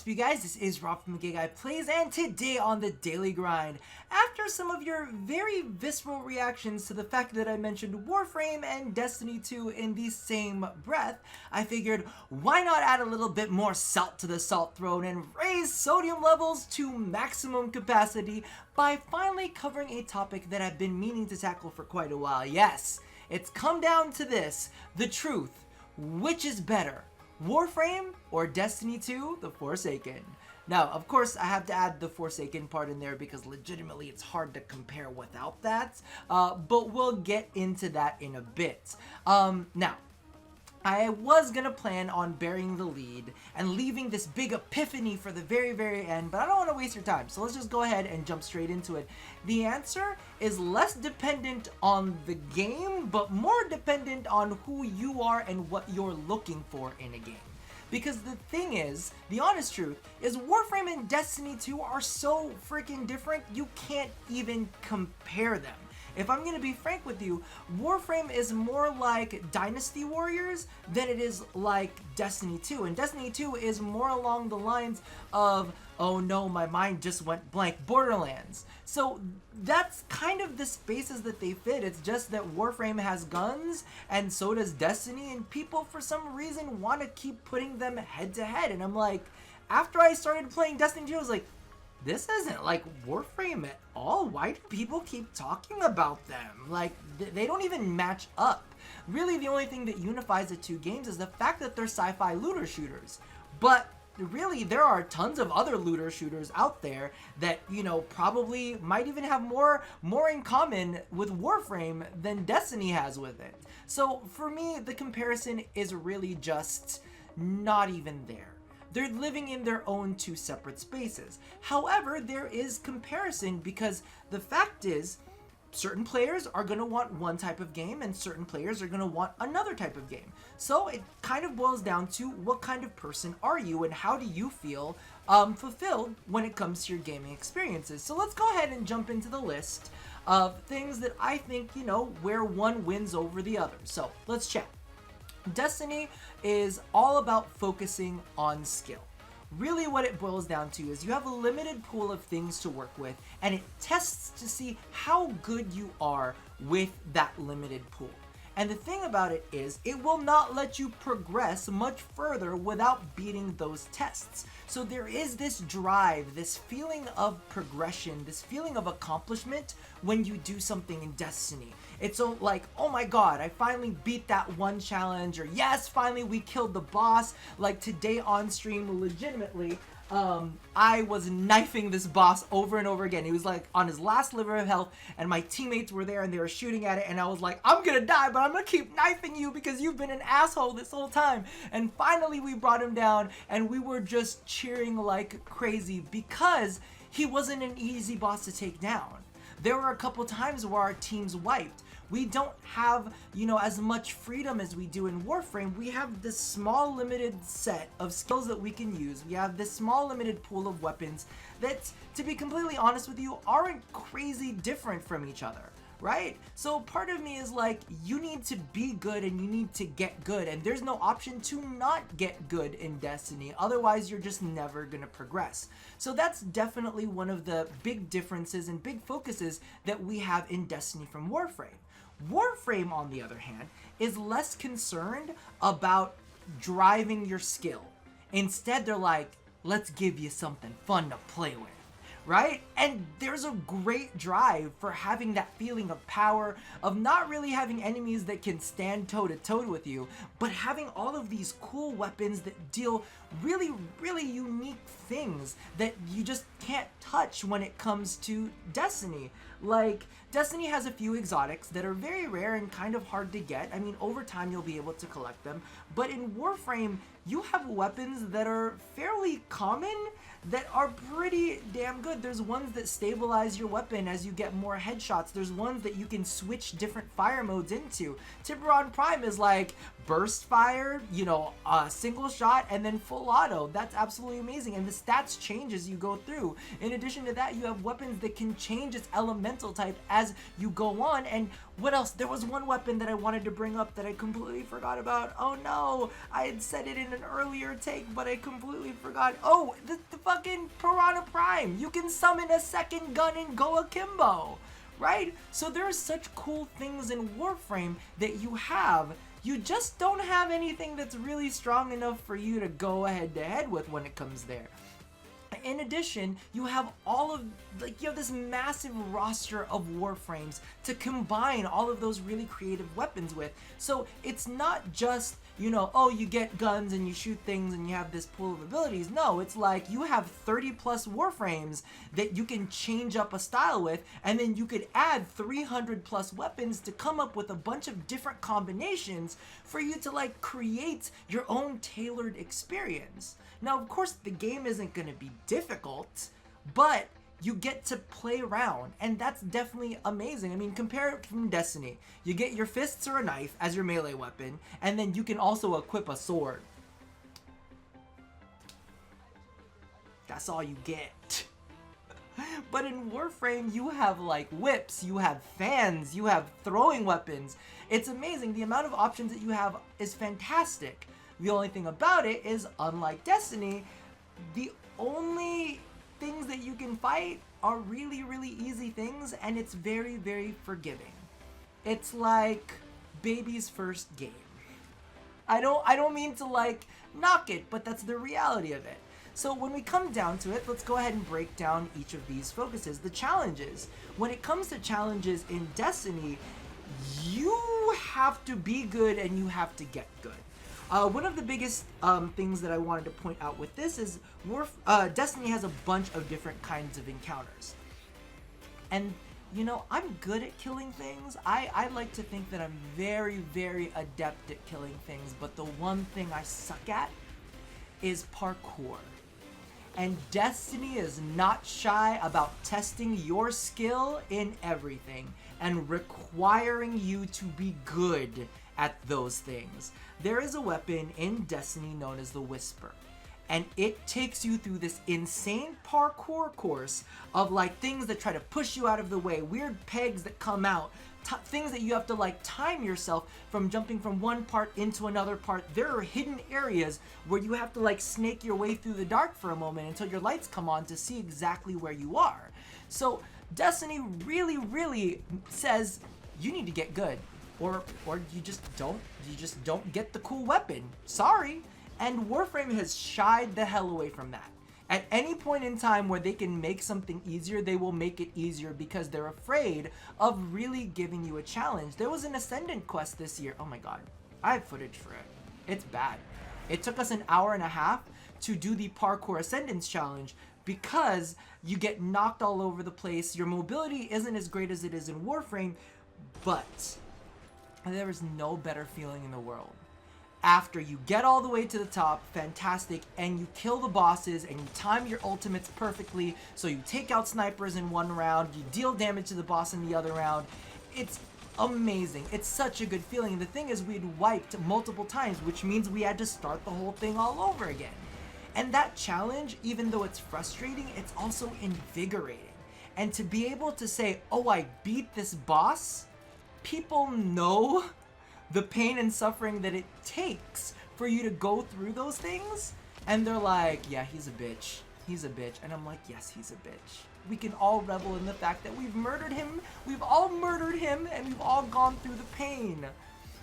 up, you guys? This is Rob from Gay Guy Plays, and today on the Daily Grind, after some of your very visceral reactions to the fact that I mentioned Warframe and Destiny 2 in the same breath, I figured, why not add a little bit more salt to the salt throne and raise sodium levels to maximum capacity by finally covering a topic that I've been meaning to tackle for quite a while. Yes, it's come down to this, the truth. Which is better? Warframe or Destiny 2, The Forsaken? Now, of course, I have to add the Forsaken part in there because legitimately it's hard to compare without that, but we'll get into that in a bit. Now, I was gonna plan on burying the lead and leaving this big epiphany for the very end, but I don't want to waste your time, so let's just go ahead and jump straight into it. The answer is less dependent on the game, but more dependent on who you are and what you're looking for in a game. Because the thing is, the honest truth, is Warframe and Destiny 2 are so freaking different, you can't even compare them. If I'm gonna be frank with you, Warframe is more like Dynasty Warriors than it is like Destiny 2. And Destiny 2 is more along the lines of, oh no, my mind just went blank, Borderlands. So that's kind of the spaces that they fit. It's just that Warframe has guns and so does Destiny, and people for some reason want to keep putting them head to head. And I'm like, after I started playing Destiny 2, I was like, this isn't like Warframe at all. Why do people keep talking about them? Like, they don't even match up. Really, the only thing that unifies the two games is the fact that they're sci-fi looter shooters. But really, there are tons of other looter shooters out there that, you know, probably might even have more in common with Warframe than Destiny has with it. So for me, the comparison is really just not even there. They're living in their own two separate spaces. However, there is comparison because the fact is, certain players are going to want one type of game and certain players are going to want another type of game. So it kind of boils down to what kind of person are you and how do you feel fulfilled when it comes to your gaming experiences. So let's go ahead and jump into the list of things that I think, you know, where one wins over the other. So let's check. Destiny is all about focusing on skill. Really what it boils down to is you have a limited pool of things to work with, and it tests to see how good you are with that limited pool. And the thing about it is, it will not let you progress much further without beating those tests. So there is this drive, this feeling of progression, this feeling of accomplishment when you do something in Destiny. It's so like, oh my god, I finally beat that one challenge, or yes, finally we killed the boss. Like today on stream, legitimately, I was knifing this boss over and over again. He was like on his last sliver of health, and my teammates were there and they were shooting at it, and I was like, I'm gonna die, but I'm gonna keep knifing you because you've been an asshole this whole time. And finally we brought him down, and we were just cheering like crazy because he wasn't an easy boss to take down. There were a couple times where our teams wiped. We don't have, you know, as much freedom as we do in Warframe. We have this small limited set of skills that we can use. We have this small limited pool of weapons that, to be completely honest with you, aren't crazy different from each other, right? So part of me is like, you need to be good and you need to get good, and there's no option to not get good in Destiny. Otherwise, you're just never gonna progress. So that's definitely one of the big differences and big focuses that we have in Destiny from Warframe. Warframe, on the other hand, is less concerned about driving your skill. Instead, they're like, let's give you something fun to play with, right? And there's a great drive for having that feeling of power, of not really having enemies that can stand toe-to-toe with you, but having all of these cool weapons that deal really unique things that you just can't touch when it comes to Destiny. Like, Destiny has a few exotics that are very rare and kind of hard to get. I mean, over time you'll be able to collect them. But in Warframe, you have weapons that are fairly common that are pretty damn good. There's ones that stabilize your weapon as you get more headshots. There's ones that you can switch different fire modes into. Tiburon Prime is like burst fire, you know, single shot, and then full auto. That's absolutely amazing. And the stats change as you go through. In addition to that, you have weapons that can change its elemental type as you go on. And what else? There was one weapon that I wanted to bring up that I completely forgot about. Oh no, I had said it in an earlier take, but I completely forgot. Oh, the fucking Piranha Prime. You can summon a second gun and go akimbo. Right? So there are such cool things in Warframe that you have. You just don't have anything that's really strong enough for you to go head to head with when it comes there. In addition, you have all of, like, you have this massive roster of Warframes to combine all of those really creative weapons with. So it's not just, you know, oh, you get guns and you shoot things and you have this pool of abilities. No, it's like you have 30 plus Warframes that you can change up a style with, and then you could add 300 plus weapons to come up with a bunch of different combinations for you to, like, create your own tailored experience. Now, of course, the game isn't going to be difficult, but you get to play around, and that's definitely amazing. I mean, compare it from Destiny. You get your fists or a knife as your melee weapon, and then you can also equip a sword. That's all you get. But in Warframe, you have, like, whips, you have fans, you have throwing weapons. It's amazing. The amount of options that you have is fantastic. The only thing about it is, unlike Destiny, the only things that you can fight are really, really easy things, and it's very, very forgiving. It's like baby's first game. I don't mean to, like, knock it, but that's the reality of it. So when we come down to it, let's go ahead and break down each of these focuses. The challenges. When it comes to challenges in Destiny, you have to be good and you have to get good. One of the biggest things that I wanted to point out with this is Destiny has a bunch of different kinds of encounters. And, you know, I'm good at killing things. I like to think that I'm very, very adept at killing things, but the one thing I suck at is parkour. And Destiny is not shy about testing your skill in everything and requiring you to be good at those things. There is a weapon in Destiny known as the Whisper, and it takes you through this insane parkour course of, like, things that try to push you out of the way, weird pegs that come out, things that you have to, like, time yourself from jumping from one part into another part. There are hidden areas where you have to, like, snake your way through the dark for a moment until your lights come on to see exactly where you are. So Destiny really, really says you need to get good. Or you just don't get the cool weapon. Sorry. And Warframe has shied the hell away from that. At any point in time where they can make something easier, they will make it easier because they're afraid of really giving you a challenge. There was an Ascendant quest this year. Oh my god. I have footage for it. It's bad. It took us an hour and a half to do the Parkour Ascendance challenge because you get knocked all over the place. Your mobility isn't as great as it is in Warframe, but there is no better feeling in the world. After you get all the way to the top, fantastic, and you kill the bosses and you time your ultimates perfectly, so you take out snipers in one round, you deal damage to the boss in the other round. It's amazing. It's such a good feeling. And the thing is, we'd wiped multiple times, which means we had to start the whole thing all over again. And that challenge, even though it's frustrating, it's also invigorating. And to be able to say, oh, I beat this boss, people know the pain and suffering that it takes for you to go through those things, and they're like, yeah, he's a bitch. He's a bitch. And I'm like, yes, he's a bitch. We can all revel in the fact that we've murdered him. We've all murdered him, and we've all gone through the pain.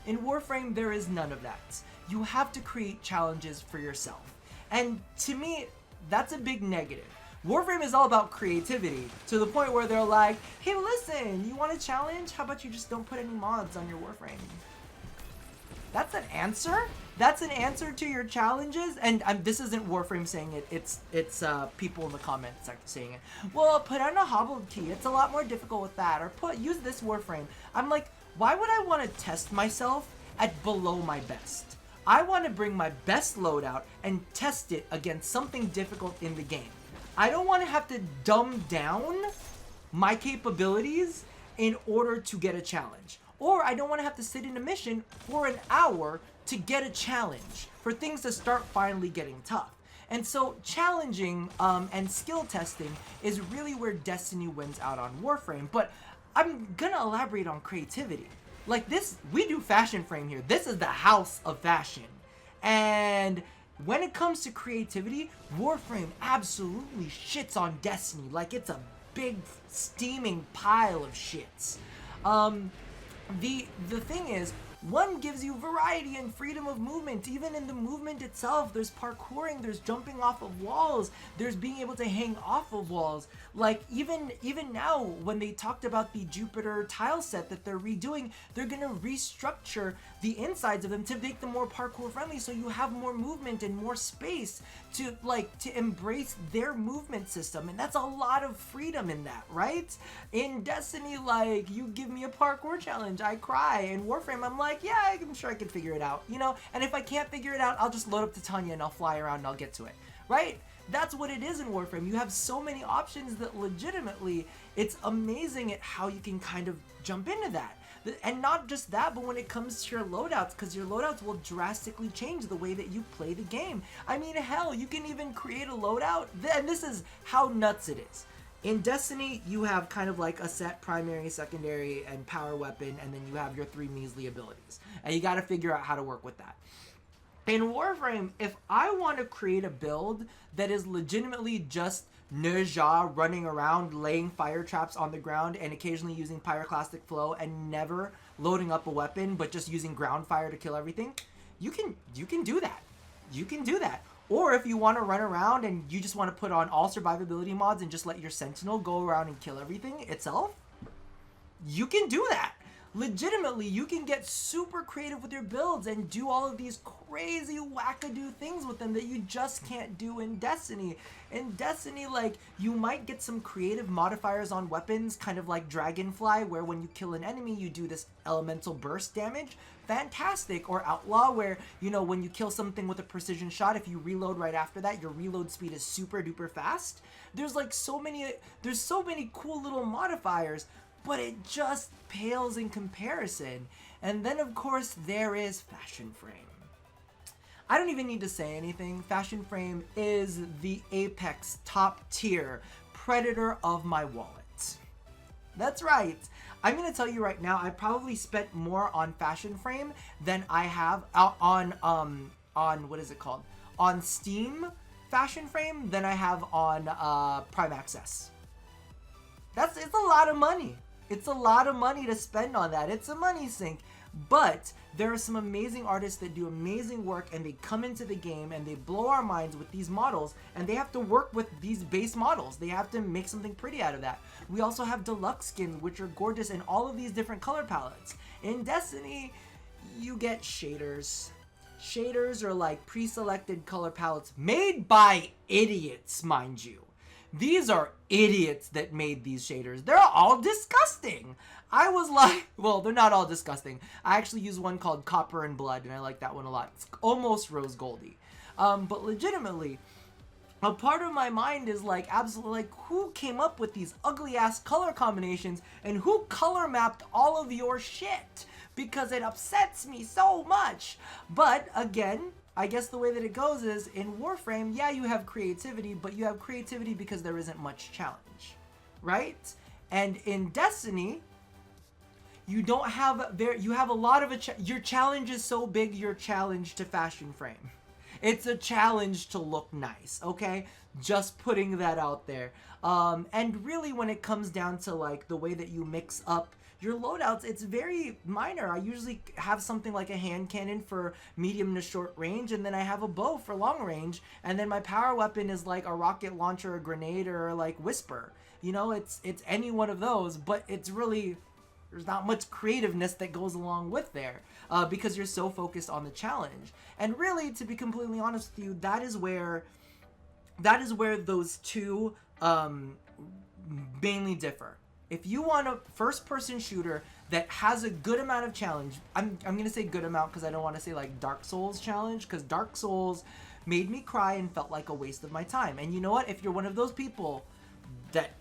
In Warframe, there is none of that. You have to create challenges for yourself. And to me, that's a big negative. Warframe is all about creativity, to the point where they're like, hey, listen, you want a challenge? How about you just don't put any mods on your Warframe? That's an answer? That's an answer to your challenges? And this isn't Warframe saying it, it's people in the comments saying it. Well, put on a hobbled key, it's a lot more difficult with that. Or use this Warframe. I'm like, why would I want to test myself at below my best? I want to bring my best loadout and test it against something difficult in the game. I don't want to have to dumb down my capabilities in order to get a challenge. Or I don't want to have to sit in a mission for an hour to get a challenge, for things to start finally getting tough. And so challenging and skill testing is really where Destiny wins out on Warframe. But I'm gonna elaborate on creativity. Like this, we do Fashion Frame here. This is the house of fashion. And when it comes to creativity, Warframe absolutely shits on Destiny like it's a big steaming pile of shits. The thing is, one gives you variety and freedom of movement. Even in the movement itself, there's parkouring, there's jumping off of walls, there's being able to hang off of walls. Like even now, when they talked about the Jupiter tile set that they're redoing, they're gonna restructure the insides of them to make them more parkour friendly, so you have more movement and more space to embrace their movement system. And that's a lot of freedom in that, right? In Destiny, like, you give me a parkour challenge, I cry. In Warframe, I'm like, yeah, I'm sure I can figure it out, you know? And if I can't figure it out, I'll just load up Titania and I'll fly around and I'll get to it, right? That's what it is in Warframe. You have so many options that legitimately, it's amazing at how you can kind of jump into that. And not just that, but when it comes to your loadouts, because your loadouts will drastically change the way that you play the game. I mean, hell, you can even create a loadout, and this is how nuts it is. In Destiny, you have kind of like a set primary, secondary, and power weapon, and then you have your 3 measly abilities. And you got to figure out how to work with that. In Warframe, if I want to create a build that is legitimately just Nerja running around, laying fire traps on the ground, and occasionally using pyroclastic flow, and never loading up a weapon, but just using ground fire to kill everything, you can do that. You can do that. Or if you want to run around and you just want to put on all survivability mods and just let your Sentinel go around and kill everything itself, you can do that. Legitimately, you can get super creative with your builds and do all of these crazy wackadoo things with them that you just can't do in Destiny. In Destiny, like, you might get some creative modifiers on weapons, kind of like Dragonfly, where when you kill an enemy, you do this elemental burst damage. Fantastic. Or Outlaw, where, you know, when you kill something with a precision shot, if you reload right after that, your reload speed is super duper fast. There's like so many cool little modifiers, but it just pales in comparison. And then, of course, there is Fashion Frame. I don't even need to say anything. Fashion Frame is the apex top tier predator of my wallet. That's right. I'm going to tell you right now, I probably spent more on Fashion Frame than I have on what is it called? On Steam Fashion Frame than I have on Prime Access. It's a lot of money. It's a lot of money to spend on that. It's a money sink. But there are some amazing artists that do amazing work, and they come into the game and they blow our minds with these models, and they have to work with these base models. They have to make something pretty out of that. We also have deluxe skins, which are gorgeous in all of these different color palettes. In Destiny, you get shaders. Shaders are like pre-selected color palettes made by idiots, mind you. These are idiots that made these shaders. They're all disgusting. I was like, well, they're not all disgusting. I actually use one called Copper and Blood, and I like that one a lot. It's almost rose goldy. But legitimately, a part of my mind is like, absolutely, like, who came up with these ugly ass color combinations, and who color mapped all of your shit? Because it upsets me so much. But again, I guess the way that it goes is, in Warframe, yeah, you have creativity, but you have creativity because there isn't much challenge, right? And in Destiny, you don't have you have a lot of your challenge is so big, your challenge to Fashion Frame. It's a challenge to look nice, okay? Just putting that out there. And really, when it comes down to like the way that you mix up your loadouts, it's very minor. I usually have something like a hand cannon for medium to short range, and then I have a bow for long range, and then my power weapon is like a rocket launcher, a grenade, or like Whisper. You know, it's any one of those, but it's really, there's not much creativeness that goes along with there because you're so focused on the challenge. And really, to be completely honest with you, that is where those two mainly differ. If you want a first-person shooter that has a good amount of challenge, I'm going to say good amount because I don't want to say like Dark Souls challenge, because Dark Souls made me cry and felt like a waste of my time. And you know what? If you're one of those people that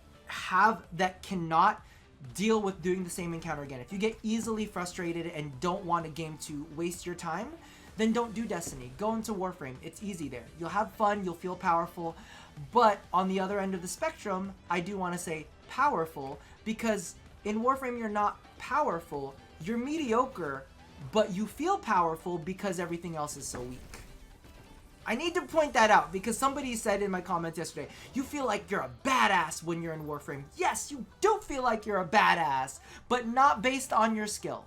cannot deal with doing the same encounter again, if you get easily frustrated and don't want a game to waste your time, then don't do Destiny. Go into Warframe. It's easy there. You'll have fun, you'll feel powerful. But on the other end of the spectrum, I do want to say powerful, because in Warframe you're not powerful, you're mediocre, but you feel powerful because everything else is so weak. I need to point that out because somebody said in my comments yesterday, you feel like you're a badass when you're in Warframe. Yes, you do feel like you're a badass, but not based on your skill.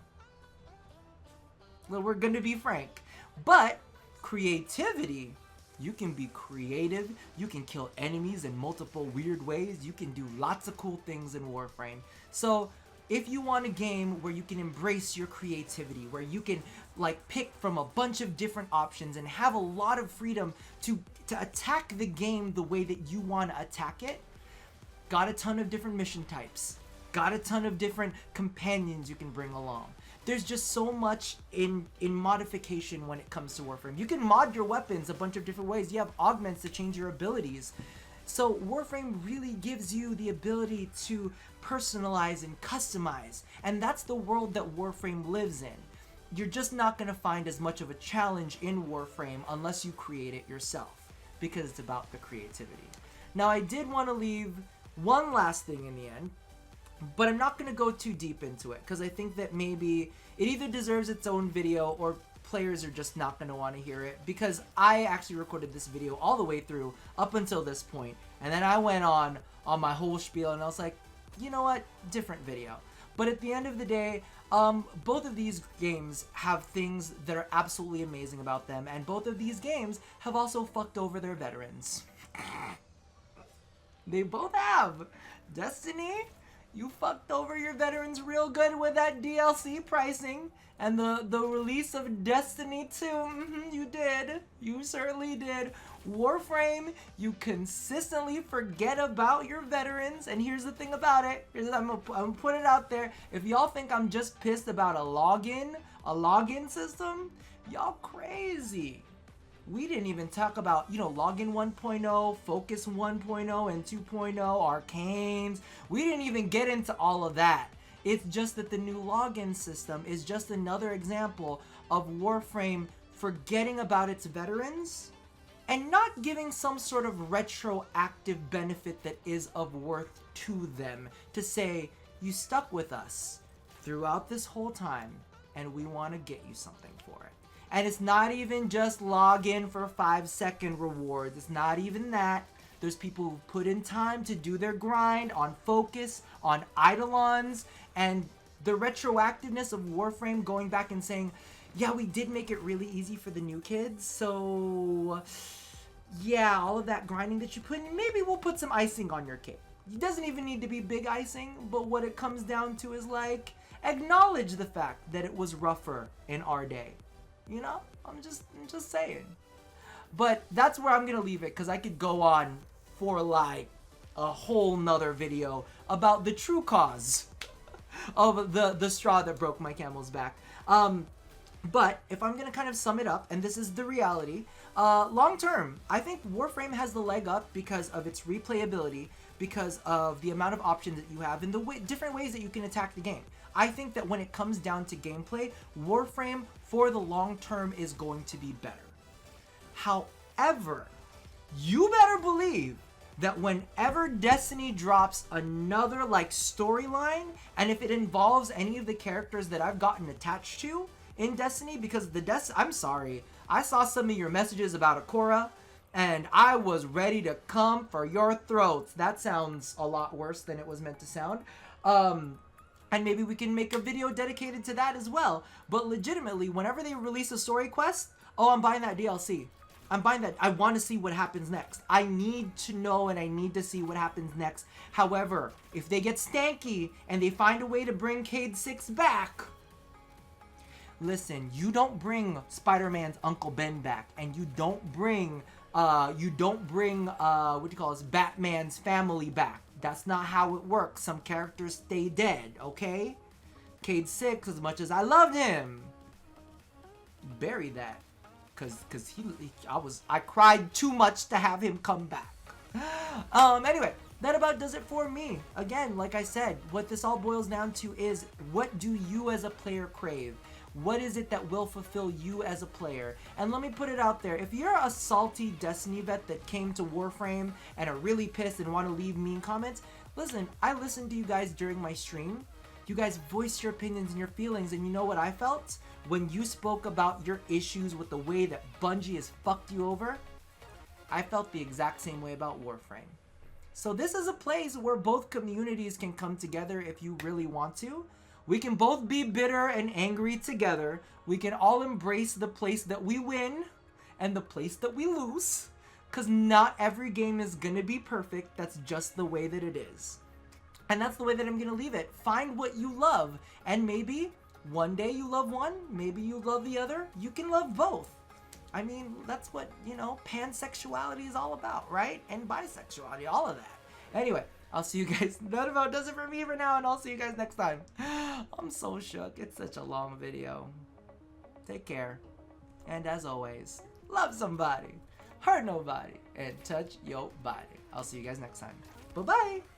Well, we're going to be frank. But creativity, you can be creative, you can kill enemies in multiple weird ways, you can do lots of cool things in Warframe. So if you want a game where you can embrace your creativity, where you can like pick from a bunch of different options and have a lot of freedom to attack the game the way that you want to attack it, got a ton of different mission types, got a ton of different companions you can bring along. There's just so much in modification when it comes to Warframe. You can mod your weapons a bunch of different ways. You have augments to change your abilities. So Warframe really gives you the ability to personalize and customize. And that's the world that Warframe lives in. You're just not going to find as much of a challenge in Warframe unless you create it yourself, because it's about the creativity. Now, I did want to leave one last thing in the end, but I'm not going to go too deep into it because I think that maybe it either deserves its own video or players are just not going to want to hear it, because I actually recorded this video all the way through up until this point, and then I went on my whole spiel and I was like, you know what, different video. But at the end of the day, both of these games have things that are absolutely amazing about them, and both of these games have also fucked over their veterans. They both have. Destiny, you fucked over your veterans real good with that DLC pricing and the release of Destiny 2. You did. You certainly did. Warframe, you consistently forget about your veterans. And here's the thing about it. I'm gonna put it out there. If y'all think I'm just pissed about a login system, y'all crazy. We didn't even talk about, Login 1.0, Focus 1.0, and 2.0, Arcanes. We didn't even get into all of that. It's just that the new login system is just another example of Warframe forgetting about its veterans and not giving some sort of retroactive benefit that is of worth to them to say, you stuck with us throughout this whole time and we want to get you something for it. And it's not even just log in for 5-second rewards. It's not even that. There's people who put in time to do their grind on Focus, on Eidolons, and the retroactiveness of Warframe going back and saying, yeah, we did make it really easy for the new kids, so yeah, all of that grinding that you put in, maybe we'll put some icing on your cake. It doesn't even need to be big icing, but what it comes down to is like, acknowledge the fact that it was rougher in our day. I'm just saying. But that's where I'm gonna leave it, because I could go on for like a whole nother video about the true cause of the straw that broke my camel's back. But if I'm gonna kind of sum it up, and this is the reality, long term, I think Warframe has the leg up because of its replayability, because of the amount of options that you have, and the different ways that you can attack the game. I think that when it comes down to gameplay, Warframe for the long term is going to be better. However, you better believe that whenever Destiny drops another like storyline, and if it involves any of the characters that I've gotten attached to in Destiny, because I'm sorry, I saw some of your messages about Akora, and I was ready to come for your throats. That sounds a lot worse than it was meant to sound. And maybe we can make a video dedicated to that as well. But legitimately, whenever they release a story quest, oh, I'm buying that DLC. I'm buying that. I want to see what happens next. I need to know and I need to see what happens next. However, if they get stanky and they find a way to bring Cade 6 back, listen, you don't bring Spider-Man's Uncle Ben back, and you don't bring Batman's family back. That's not how it works. Some characters stay dead, okay? Cade 6, as much as I loved him, bury that. Cause I cried too much to have him come back. Anyway, that about does it for me. Again, like I said, what this all boils down to is, what do you as a player crave? What is it that will fulfill you as a player? And let me put it out there. If you're a salty Destiny vet that came to Warframe and are really pissed and want to leave mean comments, listen, I listened to you guys during my stream. You guys voiced your opinions and your feelings, and you know what I felt? When you spoke about your issues with the way that Bungie has fucked you over, I felt the exact same way about Warframe. So this is a place where both communities can come together if you really want to. We can both be bitter and angry together. We can all embrace the place that we win and the place that we lose. Because not every game is going to be perfect. That's just the way that it is. And that's the way that I'm going to leave it. Find what you love. And maybe one day you love one, maybe you love the other. You can love both. I mean, that's what, you know, pansexuality is all about, right? And bisexuality, all of that. Anyway, I'll see you guys. That about does it for me for now, and I'll see you guys next time. I'm so shook. It's such a long video. Take care. And as always, love somebody, hurt nobody, and touch your body. I'll see you guys next time. Bye-bye.